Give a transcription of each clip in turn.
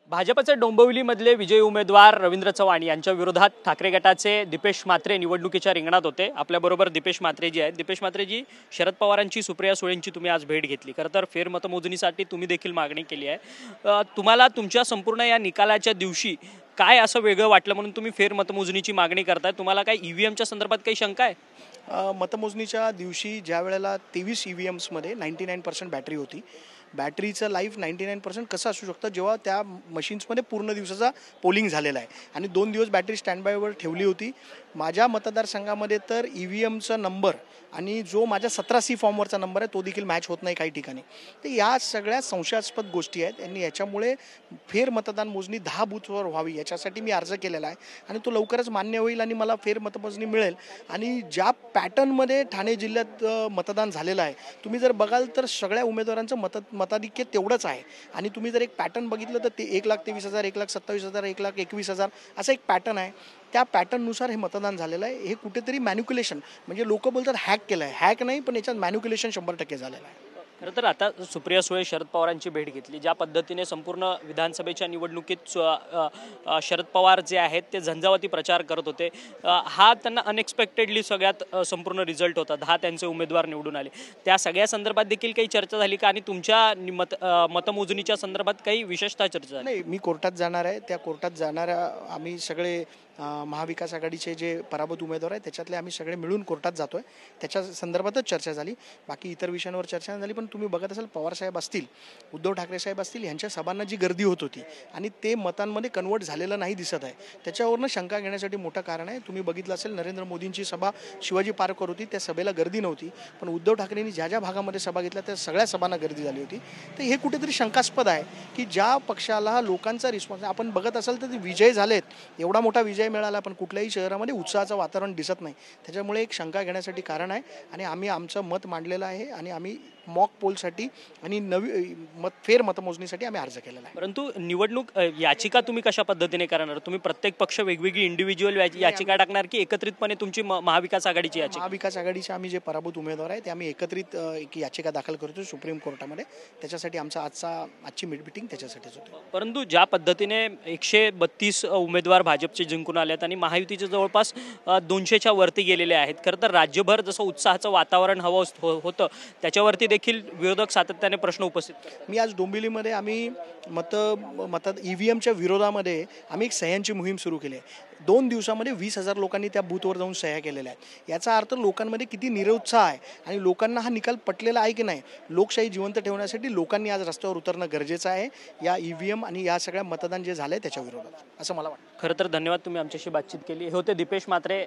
भाजपचे डोंबिवलीमधले विजयी उमेदवार रवींद्र चव्हाण यांच्या विरोधात ठाकरे गटाचे दीपेश म्हात्रे निवडणुकीच्या रिंगणात होते। आपल्याबरोबर दीपेश म्हात्रे जी आहेत। दीपेश म्हात्रे जी, शरद पवारांची सुप्रिया सुळेंची तुम्ही आज भेट घेतली। खरं तर फेरमतमोजणीसाठी तुम्ही देखील मागणी केली आहे। तुम्हाला तुमच्या संपूर्ण या निकालाच्या दिवशी काय असं वेगळं वाटलं म्हणून तुम्ही फेरमतमोजणीची मागणी करताय? तुम्हाला काय ईव्हीएमच्या संदर्भात काही शंका आहे? मतमोजणीच्या दिवशी ज्या वेळेला 23 ईव्हीएम्समध्ये 99% बॅटरी होती, बॅटरीचं लाईफ 99% कसं असू शकतं जेव्हा त्या मशीन्समध्ये पूर्ण दिवसाचा पोलिंग झालेला आहे आणि 2 दिवस बॅटरी स्टँडबायवर ठेवली होती। माझ्या मतदारसंघामध्ये तर ईव्हीएमचा नंबर आणि जो माझ्या 17C फॉर्मवरचा नंबर आहे तो देखील मॅच होत नाही काही ठिकाणी। तर या सगळ्या संशयास्पद गोष्टी आहेत आणि याच्यामुळे फेरमतदान मोजणी 10 बूथवर व्हावी याच्यासाठी मी अर्ज केलेला आहे आणि तो लवकरच मान्य होईल आणि मला फेरमतमोजणी मिळेल। आणि ज्या पॅटर्नमध्ये ठाणे जिल्ह्यात मतदान झालेलं आहे, तुम्ही जर बघाल तर सगळ्या उमेदवारांचं मताधिक्य तेवढंच आहे आणि तुम्ही जर एक पॅटर्न बघितलं तर ते 1,23,000, 1,27,000, 1,21,000 असं एक पॅटर्न आहे। त्या पॅटर्ननुसार हे मतदान झालेलं आहे। हे कुठेतरी मॅन्युक्युलेशन, म्हणजे लोक बोलतात हॅक केलं आहे, हॅक नाही पण याच्यात मॅन्युक्युलेशन 100% झालेलं आहे। खरं तर आता सुप्रिया सुळे शरद पवारांची भेट घेतली, ज्या पद्धतीने संपूर्ण विधानसभेच्या निवडणुकीत शरद पवार जे आहेत ते झंझावाती प्रचार करत होते, हा त्यांना अनएक्सपेक्टेडली सगळ्यात संपूर्ण रिझल्ट होता। 10 त्यांचे उमेदवार निवडून आले। त्या सगळ्या संदर्भात देखील काही चर्चा झाली का आणि तुमच्या मतमोजणीच्या संदर्भात काही विशेषतः चर्चा झाली? नाही, मी कोर्टात जाणार आहे। त्या कोर्टात जाणाऱ्या आम्ही सगळे महाविकास आघाडीचे जे पराभूत उमेदवार आहेत त्याच्यातले आम्ही सगळे मिळून कोर्टात जातोय। त्याच्या संदर्भातच चर्चा झाली, बाकी इतर विषयांवर चर्चा झाली। पण तुम्ही बघत असाल पवारसाहेब असतील, उद्धव ठाकरे साहेब असतील, यांच्या सभांना जी गर्दी होत होती आणि ते मतांमध्ये कन्वर्ट झालेलं नाही दिसत आहे, त्याच्यावरनं शंका घेण्यासाठी मोठं कारण आहे। तुम्ही बघितलं असेल नरेंद्र मोदींची सभा शिवाजी पार्कवर होती, त्या सभेला गर्दी नव्हती, पण उद्धव ठाकरेंनी ज्या ज्या भागामध्ये सभा घेतल्या त्या सगळ्या सभांना गर्दी झाली होती। तर हे कुठेतरी शंकास्पद आहे की ज्या पक्षाला लोकांचा रिस्पॉन्स, आपण बघत असाल तर ते विजय झालेत, एवढा मोठा विजय मिळाला पण कुठल्याही शहरामध्ये उत्साहाचं वातावरण दिसत नाही। त्याच्यामुळे एक शंका घेण्यासाठी कारण आहे आणि आम्ही आमचं मत मांडलेलं आहे आणि आम्ही मॉक पोलसाठी आणि फेर मतमोजणीसाठी आम्ही अर्ज केलेला आहे। परंतु निवडणूक याचिका तुम्ही कशा पद्धतीने करणार? तुम्ही प्रत्येक पक्ष वेगवेगळी इंडिव्हिज्युअल याचिका टाकणार की एकत्रितपणे तुमची महाविकास आघाडीची याचिका? महाविकास आघाडीचे आम्ही जे पराभूत उमेदवार आहे ते आम्ही एकत्रित एक याचिका दाखल करतो सुप्रीम कोर्टामध्ये। त्याच्यासाठी आजची मीटिंग त्याच्यासाठीच होती। परंतु ज्या पद्धतीने 132 उमेदवार भाजपचे जिंकून आलेत आणि महायुतीचे जवळपास 200च्या वरती गेलेले आहेत, खरं तर राज्यभर जसं उत्साहाचं वातावरण हवं होतं त्याच्यावरती देखील विरोधक सातत्याने प्रश्न उपस्थित करतात। मी आज डोंबिवलीमध्ये आम्ही ईव्हीएमच्या विरोधामध्ये आम्ही एक सह्यांची मोहीम सुरू केली आहे। 2 दिवसामध्ये 20,000 लोकांनी त्या बूथवर जाऊन सह्या केलेल्या आहेत। याचा अर्थ लोकांमध्ये किती निरुत्साह आहे आणि लोकांना हा निकाल पटलेला आहे की नाही। लोकशाही जिवंत ठेवण्यासाठी लोकांनी आज रस्त्यावर उतरणं गरजेचं आहे या ईव्हीएम आणि या सगळ्या मतदान जे झालंय त्याच्या विरोधात, असं मला वाटतं। खरं तर धन्यवाद, तुम्ही आमच्याशी बातचीत केली। हे होते दीपेश म्हात्रे,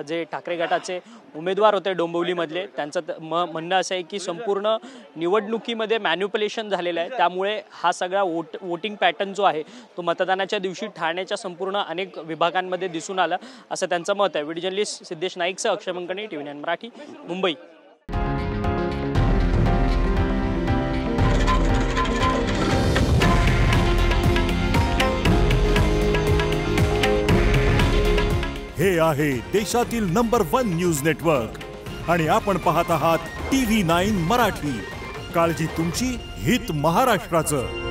जे ठाकरे गटाचे उमेदवार होते डोंबिवलीमधले। त्यांचं म्हणणं असं आहे की संपूर्ण निवडणुकीमध्ये मॅन्युप्युलेशन झालेलं आहे, त्यामुळे हा सगळा वोटिंग पॅटर्न जो आहे तो मतदानाच्या दिवशी ठाण्याच्या संपूर्ण अनेक विभागांमध्ये दिसून आला, असं त्यांचं मत आहे। व्हिडिओ जर्नलिस्ट सिद्धेश नाईकसह अक्षय मंकणी, TV9 मराठी, मुंबई। हे आहे देशातील नंबर 1 न्यूज नेटवर्क आणि आपण पाहत आहात TV9 मराठी। काळजी तुमची, हित महाराष्ट्राचं।